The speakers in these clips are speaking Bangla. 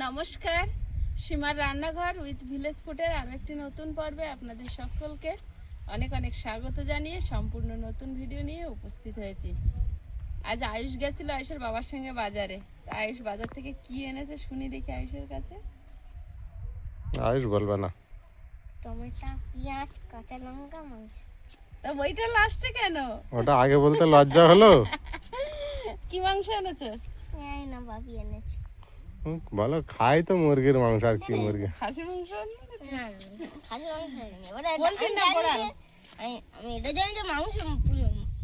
নমস্কার, সীমার রান্নাঘর উইথ ভিলেজ ফুডের আরও একটি নতুন পর্বে আপনাদের সকলকে অনেক অনেক স্বাগত জানিয়ে সম্পূর্ণ নতুন ভিডিও নিয়ে উপস্থিত হয়েছি। আজ আয়ুষ গেছিল আয়ুষের বাবার সঙ্গে বাজারে। আয়ুষ বাজার থেকে কি এনেছে শুনি দেখি আয়ুষের কাছে। আয়ুষ বলবে না। টমেটো, পেঁয়াজ, কাঁচা লঙ্কা, মাংস। তা ওইটা লাস্টে কেন? ওটা আগে বলতে লজ্জা হলো। কি মাংস এনেছে? এই না বাবি এনেছে। বলো খাই তো মুরগির মাংস, আর কি মুরগি? খাসি মাংস? না খালি মাংস এনেছে। ওটা পোলট্রি না পোড়া? আমি এটা জানি যে মাংস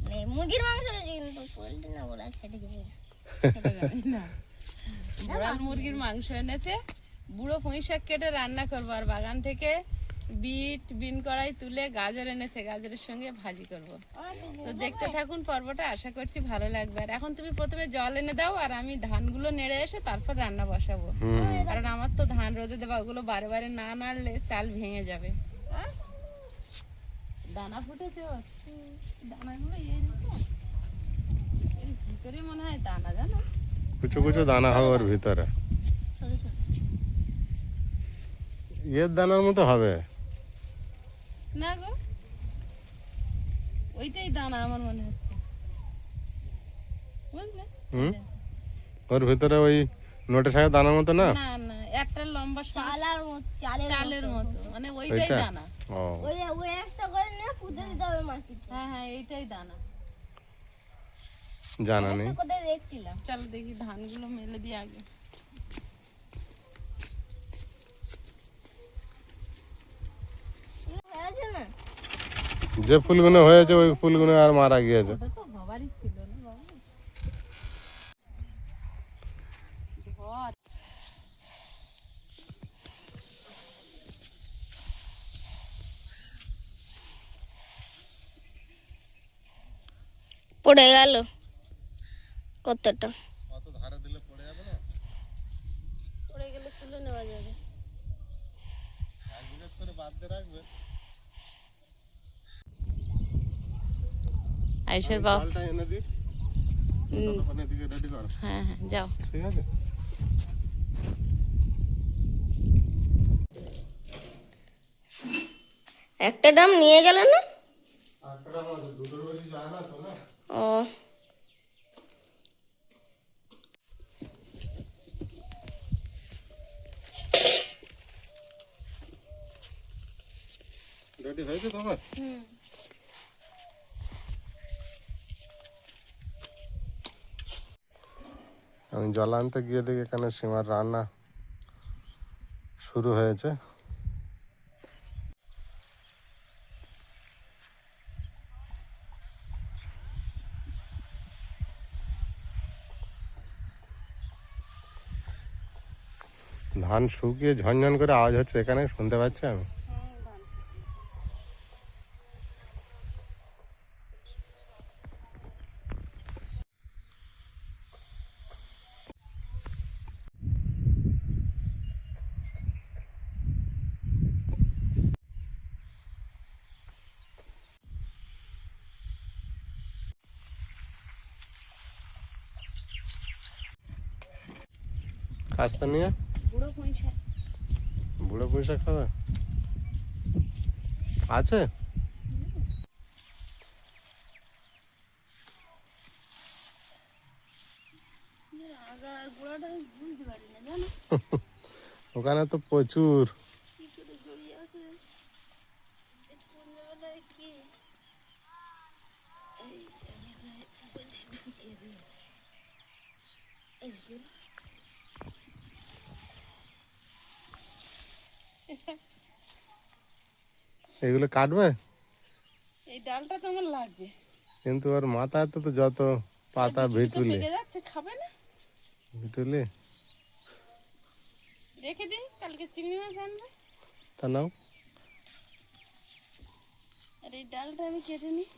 মানে মুরগির মাংস এনেছে, কিন্তু পোলট্রি না ওরা ছেড়ে দিবে না, বোড়াল মুরগির মাংস এনেছে। বুড়ো পুঁই শাক কেটে রান্না করবো, আর বাগান থেকে বিন কড়াই তুলে গাজর এনেছে, গাজরের সঙ্গে ভাজি করব। তো দেখতে থাকুন পর্বটা, আশা করছি ভালো লাগবে। আর এখন তুমি প্রথমে জল এনে দাও, আর আমি ধানগুলো নেড়ে এসে তারপর রান্না বসাবো। কারণ আমার তো ধান রোদে দেবা, ওগুলো বারে বারে না নাড়লে চাল ভেঙে যাবে। দানা ফুটেছে ওর, দানাগুলো এর ভিতরে মনে হয় দানা, জানো কুচু কুচু দানা হবে ওর ভিতরে। এর দানার মতো হবে না গো, ওইটাই দানা আমার মনে হচ্ছে, বুঝলে? ওর ভিতরে ওই নোটে শাকের দানার মতো না। না না, একটা লম্বা চালের মতো, মানে ওইটাই ওইটা? দানা। ও ওই একটা করে নিয়ে পুঁতে দিতে হবে মাটিতে। হ্যাঁ হ্যাঁ, এইটাই দানা। জানা নেই। কোথায় দেখছিলাম। চলো দেখি ধানগুলো মেলে দিয়ে আগে। হয়েছে না? যে ফুলগুলো হয়েছে ওই ফুলগুলো আর মারা গিয়েছে। ওটা তো বাবারই ছিল না বাবা। ঘর পড়ে গেল কতটা। কত ধারে দিলে পড়ে যাবে না? পড়ে গেলে তুলে নেওয়া যাবে। এক করে বাদ দিয়ে রাখবে। আয়ুষের বাবা, জলটা এনে দিই। ততক্ষণ এদিকে রেডি করো। হ্যাঁ হ্যাঁ যাও। ঠিক আছে। একটা ডাম নিয়ে গেল না? একটা আমাদের দুটোর বেশি যায় না তো না। ও রেডি হয়েছে তোমার? আমি জল আনতে গিয়ে দেখি এখানে সীমার রান্না শুরু হয়েছে। ধান শুকিয়ে ঝনঝন করে আওয়াজ হচ্ছে, এখানে শুনতে পাচ্ছি আমি। কাস্তে নিয়ে বুড়ো পুঁই শাক বুড়ো পুঁই শাক খাবে? আছে? আগার গোড়াটা আমি বুঝতে পারি না, জানো ওখানে তো প্রচুর। কি করে জড়িয়ে আছে। সন্ধ্যাবেলায় কি এই এগুলো কাটবে? এই ডালটা তো আমার লাগবে। কিন্তু ওর মাথায় তো যত পাতা ভিটুলি পেকে যাচ্ছে, খাবে না? ভিটুলি রেখে দিই, কালকে চিংড়ি মাছ আনবে। তা নাও। আর এই ডালটা আমি কেটে নিই।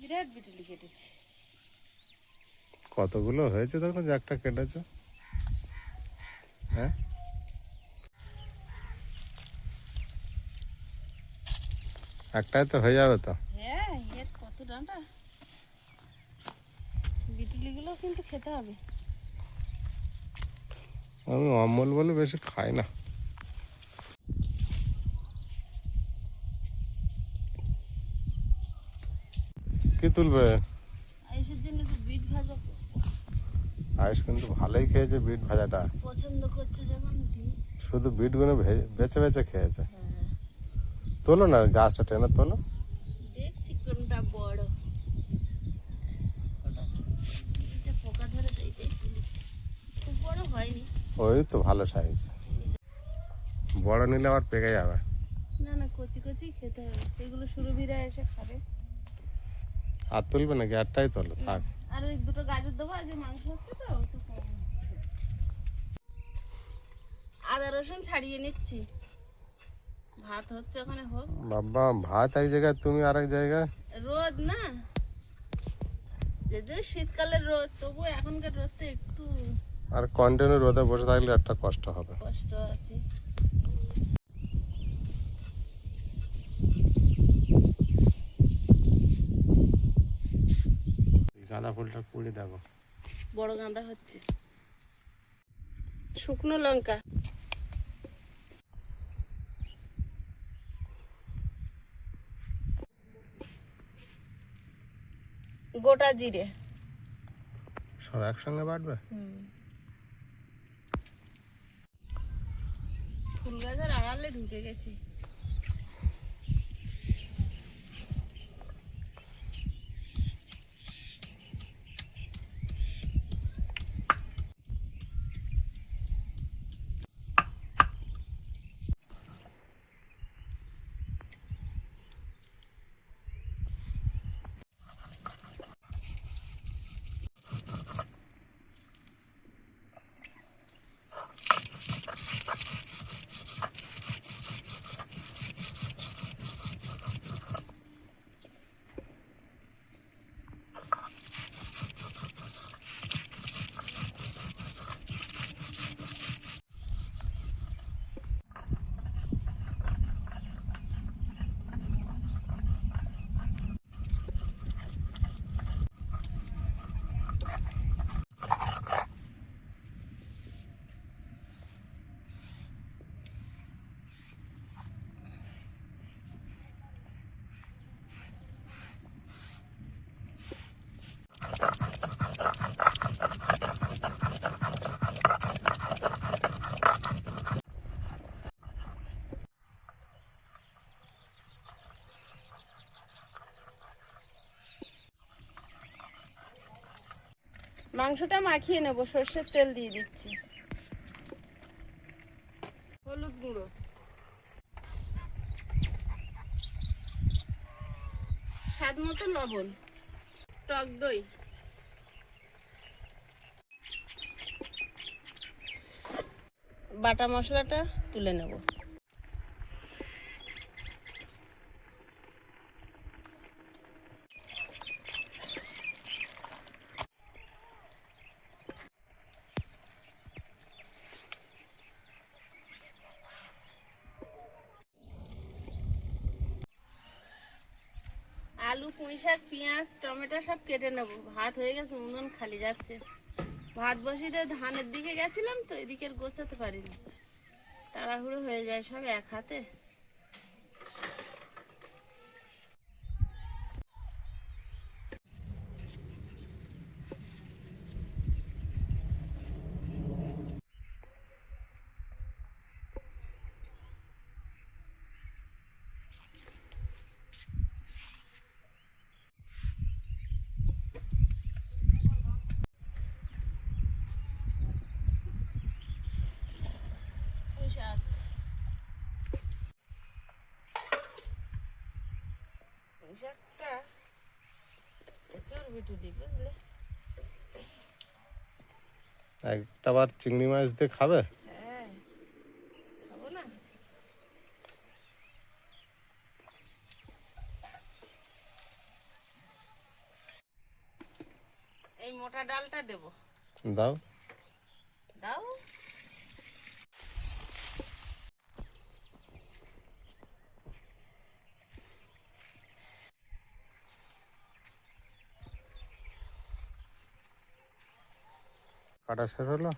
বিরাট বিটুলি কেটেছি। কতগুলো হয়েছে তখন যে একটা কেটেছো? হ্যাঁ, একটাই তো হয়ে যাবে তো। হ্যাঁ, এর কত ডাঁটা। বিটুলিগুলো কিন্তু খেতে হবে। আমি অম্বল বলে বেশি খাই না। কি তুলবে? আয়ুষের জন্য একটু বিট ভাজা করবো। আয়ুষ কিন্তু ভালোই খেয়েছে বিট ভাজাটা। পছন্দ করছে যখন দিই। শুধু বিটগুলো বেছে বেছে খেয়েছে। হ্যাঁ, তোলো না, গাছটা টেনে তোলো। দেখছি কোনটা বড়। এটা পোকা ধরেছে, এইটাই তুলি। খুব বড় হয়নি। ওই তো ভালো সাইজ। বড় নিলে আবার পেকে যাবে। না না, কচি কচি খেতে হবে। এগুলো সুরভিরা এসে খাবে। আর তুলবে নাকি? একটাই তোলো, থাক। আর ওই দুটো গাজর দেবো, আজ মাংস হচ্ছে তো একটু কম। আদা রসুন ছাড়িয়ে নিচ্ছি। ভাত হচ্ছে, ওখানে হোক। বাবা, ভাত এক জায়গায়, তুমি আর এক জায়গায়। রোদ না, যদিও শীতকালের রোদ, তবু এখনকার রোদটা একটু আর কন্টিনিউ রোদে বসে থাকলে একটা কষ্ট হবে। কষ্ট আছে। গাঁদা ফুলটা কুড়ি দেখো। বড় গাঁদা হচ্ছে। শুকনো লঙ্কা, গোটা জিরে। সব একসঙ্গে বাটবে? ফুল গাছের আড়ালে ঢুকে গেছি। মাংসটা মাখিয়ে নেবো, সর্ষের তেল দিয়ে দিচ্ছি। হলুদ গুঁড়ো, স্বাদ মতো লবণ, টক দই, বাটা মশলাটা তুলে নেব। আলু, পুঁই শাক, পেঁয়াজ, টমেটো সব কেটে নেব। ভাত হয়ে গেছে, উনুন খালি যাচ্ছে। ভাত বসিয়ে দিয়ে ধানের দিকে গেছিলাম তো, এদিকের গোছাতে পারিনি। তাড়াহুড়ো হয়ে যায় সব এক হাতে। পুঁই শাক, পুঁই শাকটা প্রচুর বিটুলি, বুঝলে। একটা বার চিংড়ি মাছ দিয়ে খাবে? হ্যাঁ, খাবো না। এই মোটা ডালটা দেবো। দাও। দাও। কাটা শেষ হলো?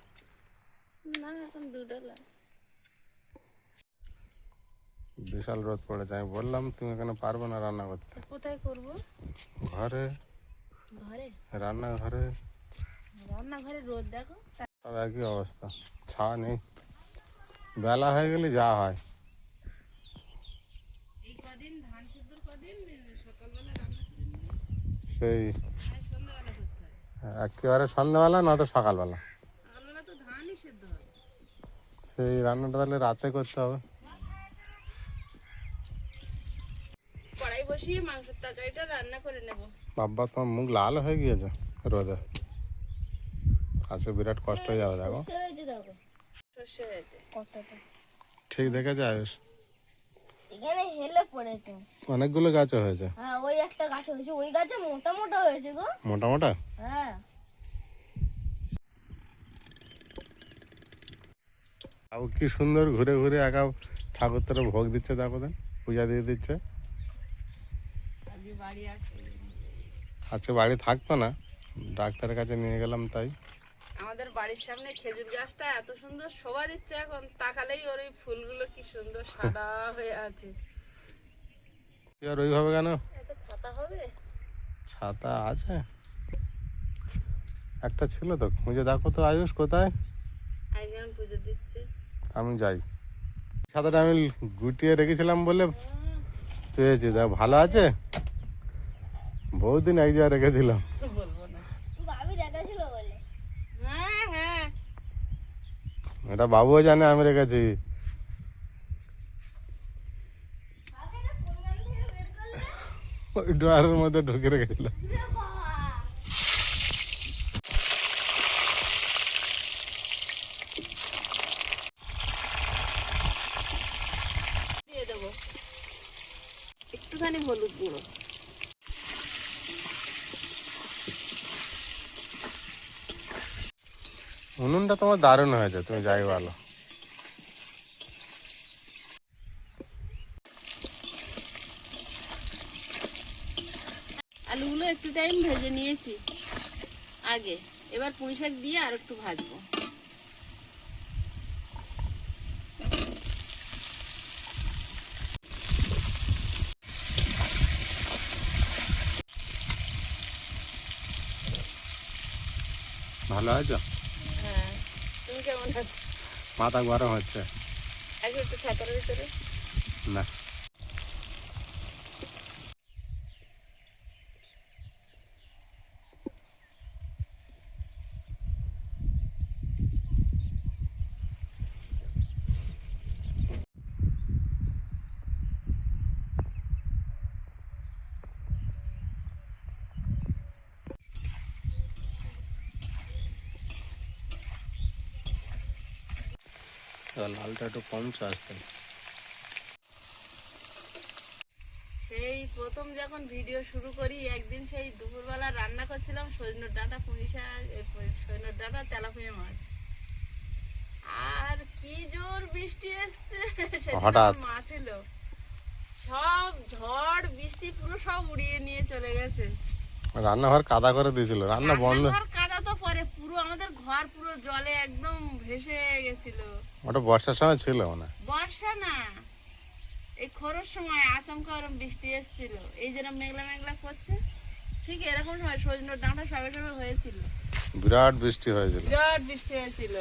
না, এখন দুটো লাগছে। বিশাল রোদ পড়েছে, আমি বললাম তুমি এখানে পারবে না রান্না করতে। কোথায় করব? ঘরে, ঘরে? রান্নাঘরে। রান্নাঘরে রোদ দেখো। সব একই অবস্থা, ছাওয়া নেই। বেলা হয়ে গেলে যা হয়। এই কদিন ধান সিদ্ধ কদিন সকালবেলা রান্না করে নিই, সেই আর সন্ধ্যাবেলা করতে হয়। একেবারে সন্ধ্যাবেলা নয়তো সকালবেলা। সকালবেলা তো ধানই সিদ্ধ হয়। সেই রান্নাটা তাহলে রাতে করতে হবে। কড়াই বসিয়ে মাংসের তরকারিটা রান্না করে নেব। বাবা তোমার মুখ লাল হয়ে গিয়েছে রোদে, আজকে বিরাট কষ্ট হয়ে যাবে। দেখো সর্ষে হয়েছে, দেখো সর্ষে হয়েছে কতটা। ঠিক দেখেছে আয়ুষ, এখানে হেলে পড়েছে। অনেকগুলো গাছে হয়েছে। হ্যাঁ, ওই একটা গাছ হয়েছে, ওই গাছে মোটা মোটা হয়েছে গো। মোটা মোটা। হ্যাঁ, আর কি সুন্দর ঘুরে ঘুরে একা ঠাকুর তোরা ভোগ দিচ্ছে, দেখো দেন পূজা দিয়ে দিচ্ছে। আজকে বাড়ি আসে। আজকে বাড়ি থাকতো না, ডাক্তারের কাছে নিয়ে গেলাম তাই। আমাদের বাড়ির সামনে খেজুর গাছটা এত সুন্দর শোভা দিচ্ছে, এখন তাকালেই ওর এই ফুলগুলো কি সুন্দর সাদা হয়ে আছে। কি আর ওইভাবে কেন? একটা ছাতা হবে? ছাতা আছে, একটা ছিল তো, খুঁজে দেখো তো আয়ুষ কোথায়। আইজন পুজো দিচ্ছে। আমি যাই। ছাতাটা আমি গুটিয়ে রেখেছিলাম বলে পেয়েছি, দেখ ভালো আছে। বহুদিন এক জায়গায় রেখেছিলাম। বলবো না। ভাবি রেখেছিল বলে। হ্যাঁ হ্যাঁ, এটা বাবুও জানে আমি রেখেছি। ভাবি এটা কোন গান থেকে বের করলে? ওই ড্রয়ারের মধ্যে ঢুকে রেখেছিলাম। রে বাবা, দিয়ে দেবো একটুখানি হলুদ গুঁড়ো। উনুনটা তোমার দারুণ হয়েছে, তুমি যাই বলো। আলুগুলো একটু টাইম ভেজে নিয়েছি আগে, এবার পুঁই শাক দিয়ে আর একটু ভাজবো। ভালো হয়েছে? হ্যাঁ, তুমি কেমন আছো? মাথা গরম হচ্ছে আগে একটু ছাতার ভিতরে। না। লালটা একটু কমছে আসতে। সেই প্রথম যখন ভিডিও শুরু করি, একদিন সেই দুপুরবেলা রান্না করছিলাম সজনের ডাঁটা, পুঁই শাক, সজনের ডাঁটা, তেলাপিয়া মাছ। আর কি জোর বৃষ্টি এসছে, হঠাৎ। মা ছিল, সব ঝড় বৃষ্টি পুরো সব উড়িয়ে নিয়ে চলে গেছে। রান্নাঘর কাদা করে দিয়েছিল, রান্না বন্ধ। রান্নাঘর কাদা তো পরে, পুরো আমাদের ঘর পুরো জলে একদম ভেসে গেছিল। ওটা বর্ষার সময় ছিল মনে হয়। বর্ষা না, এই খরার সময় আচমকা ওরম বৃষ্টি এসেছিল, এই যেরকম মেঘলা মেঘলা করছে, ঠিক এরকম সময় সজনের ডাঁটা সবে সবে হয়েছিল। বিরাট বৃষ্টি হয়েছিল। বিরাট বৃষ্টি হয়েছিল।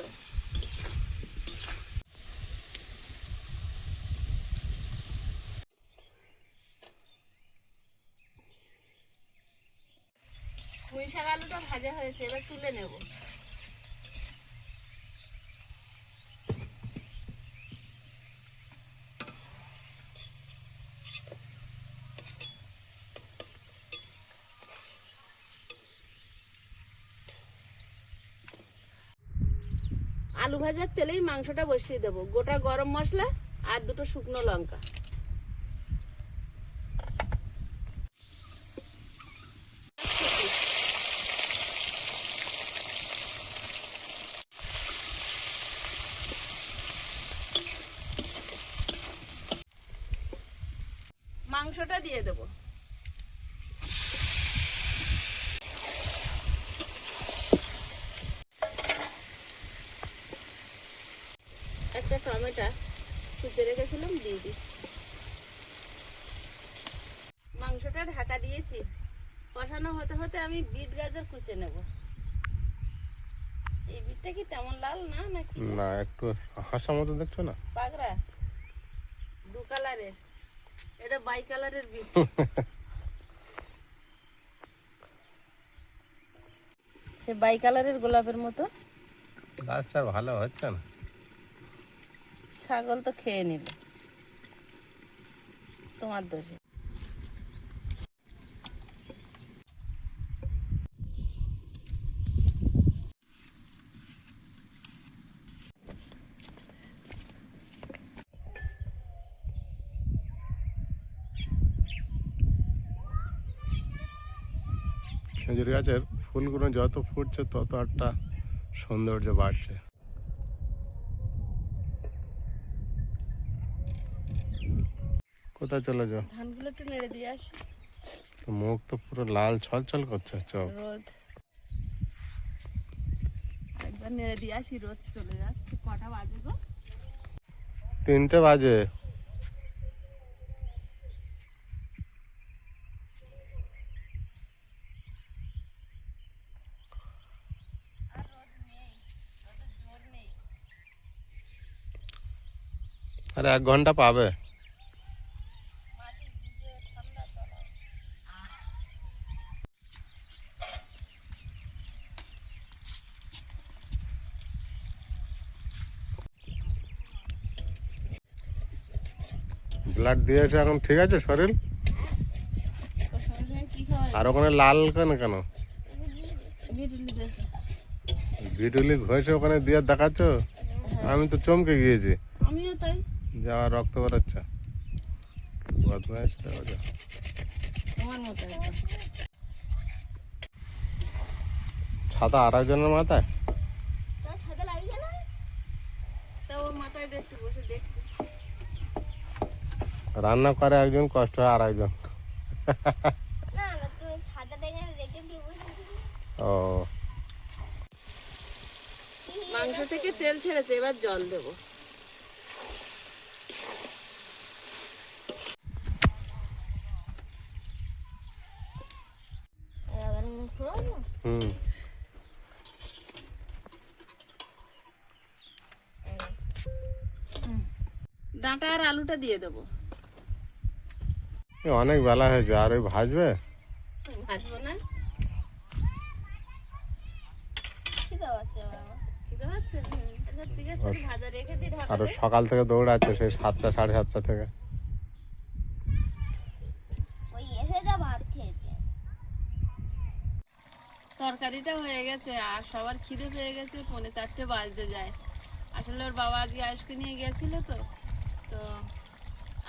পুঁই শাক আলুটা ভাজা হয়েছে, এবার তুলে নেব। আলু ভাজার তেলেই মাংসটা বসিয়ে দেবো, গোটা গরম মশলা আর দুটো শুকনো লঙ্কা। মাংসটা দিয়ে দেবো। একটা টমেটো কুচে রেখেছিলাম, দিয়ে দিই। মাংসটা ঢাকা দিয়েছি, কষানো হতে হতে আমি বিট গাজর কুচে নেব। এই বিটটা কি তেমন লাল না নাকি? না, একটু হাসা মতো দেখছো না? পাগড়া দু কালারের, এটা বাই কালারের বিট। সে বাই কালারের গোলাপের মতো। গাছটা ভালো হচ্ছে না। ছাগল তো খেয়ে নিল, তোমার দোষে। খেজুর গাছের ফুলগুলো যত ফুটছে তত একটা সৌন্দর্য বাড়ছে। কোথায় চলে যাও? ধানগুলো একটু নেড়ে দিয়ে আসি। তো মুখ তো পুরো লাল ছলছল করছে চোখ। রোদ একবার নেড়ে দিয়ে আসি, রোদ চলে যাচ্ছে। কটা বাজে গো? 3টে বাজে। আরে 1 ঘন্টা পাবে। ব্লাড দিয়েছে, এখন ঠিক আছে শরীর? ওর সঙ্গে সঙ্গে কি খাওয়া? আর ওখানে লাল কেন কেন? বিটুলি দিয়েছে। ভিটুলি ঘষে ওখানে দিয়ে দেখাচ্ছ? আমি তো চমকে গিয়েছি। আমিও তাই। যাওয়া রক্ত বেরোচ্ছে। বদমাইশ করে। তোমার মতো একদম। ছাতা আর একজনের মাথায়। তোর ছাতা লাগিয়ে না? তা ওর মাথায় দিয়ে একটু বসে দেখছি। রান্না করে একজন, কষ্ট হয় আর একজন। না না, তুমি ছাতাটা এখানে রেখে দিয়ে বসেছিলে। ও, মাংস থেকে তেল ছেড়েছে, এবার জল দেবো। এবার মুখ খোলো। হুম। ডাঁটা আর আলুটা দিয়ে দেবো। এ অনেক বেলা হয়েছে, আর ওই ভাজবে? ভাজবো না। খিদে পাচ্ছে আমার। খিদে পাচ্ছে? আচ্ছা, ঠিক আছে, তাহলে ভাজা রেখে দিই ঢাকা আর ও দিয়ে। সকাল থেকে দৌড়াচ্ছে, সেই 7টা 7:30 থেকে। ওই এসে যা ভাত খেয়েছে। তরকারিটা হয়ে গেছে, আর সবার খিদে পেয়ে গেছে, 3:45 বাজতে যায়। আসলে ওর বাবা আজকে আজকে নিয়ে গেছিল তো তো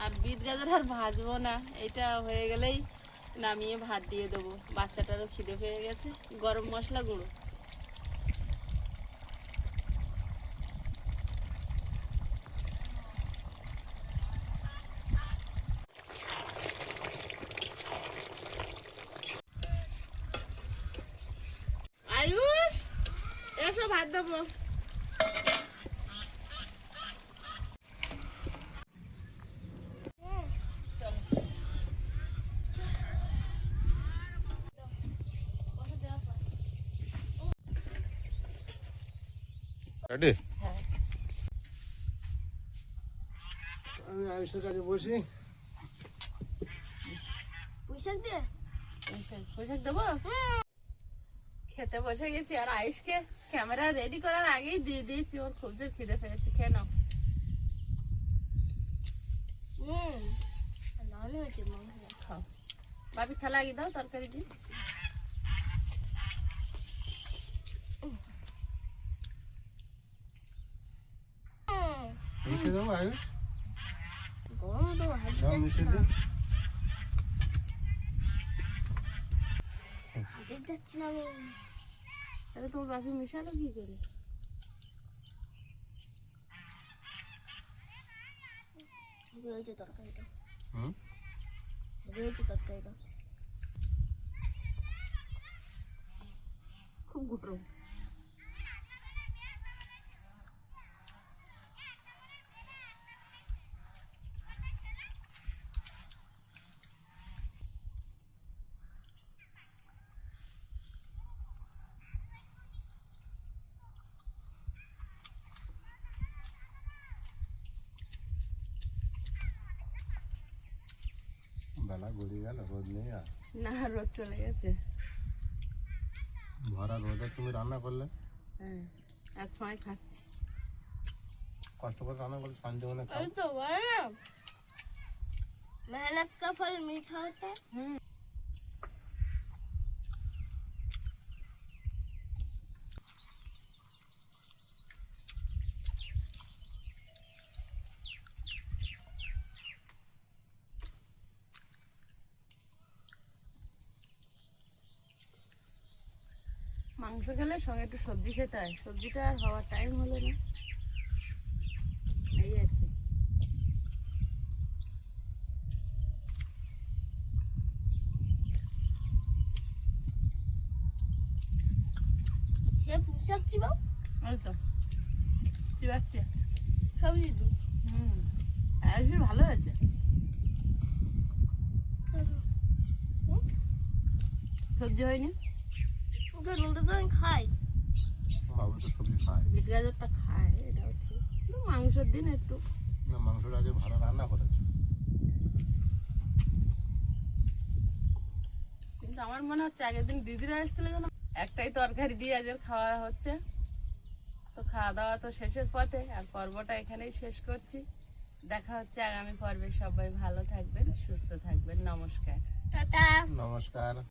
আর বিট গাজর আর ভাজবো না, এটা হয়ে গেলেই নামিয়ে ভাত দিয়ে দেবো। বাচ্চাটারও খিদে পেয়ে গেছে। গরম মশলা গুঁড়ো। আয়ুষ, এসো ভাত দেবো। রেডি? হ্যাঁ। আমি আয়ুষের কাছে বসি। পুঁইশাক দিয়ে? পোশাক দেবো। খেতে বসে গেছি, আর আয়ুষকে ক্যামেরা রেডি করার আগেই দিয়ে দিয়েছি। ওর খুব জোর খিদে পেয়েছে, খেয়ে নাও। ভালো হয়েছে মাংস। খাও। বাপি থালা আগিয়ে দাও, তরকারি দিয়ে। মিশিয়ে দেবো আয়ুষ? গরম তো হাঁটি সব মিশিয়ে দিই। যাচ্ছি না আমি। তাহলে তোমার বাপি মিশালো কি করে? হয়েছে তরকারিটা। হুম। হয়েছে তরকারিটা। খুব গরম। বেলা গড়িয়ে গেল, রোদ নেই আর। না, রোদ চলে গেছে। ভরা রোদে তুমি রান্না করলে, হ্যাঁ, আর ছয় খাচ্ছি। কষ্ট করে রান্না করলে শান্তি মনে খাও। এই তো বলে না, मेहनत का फल मीठा होता है। মাংস খেলে সঙ্গে একটু সবজি খেতে হয়, সবজিটা আর হওয়ার টাইম হলো না, এই আর কি। ये पूछक चिबाओ ওই তো চিবাচ্ছে। सब्जी दो। আজকে ভালো আছে। সবজি হয়নি, ওকে রোলটা তো আমি খাই। বাবু তো সবজি খায় বিট গাজরটা খায়, এটাও ঠিক, কিন্তু মাংসের দিন একটু। না, মাংসটা আজকে ভালো রান্না করেছে। কিন্তু আমার মনে হচ্ছে আগের দিন দিদিরা এসেছিল যেন একটাই তরকারি দিয়ে আজকে খাওয়া হচ্ছে। তো খাওয়া দাওয়া তো শেষের পথে, আর পর্বটা এখানেই শেষ করছি। দেখা হচ্ছে আগামী পর্বে। সবাই ভালো থাকবেন, সুস্থ থাকবেন। নমস্কার। টাটা। নমস্কার।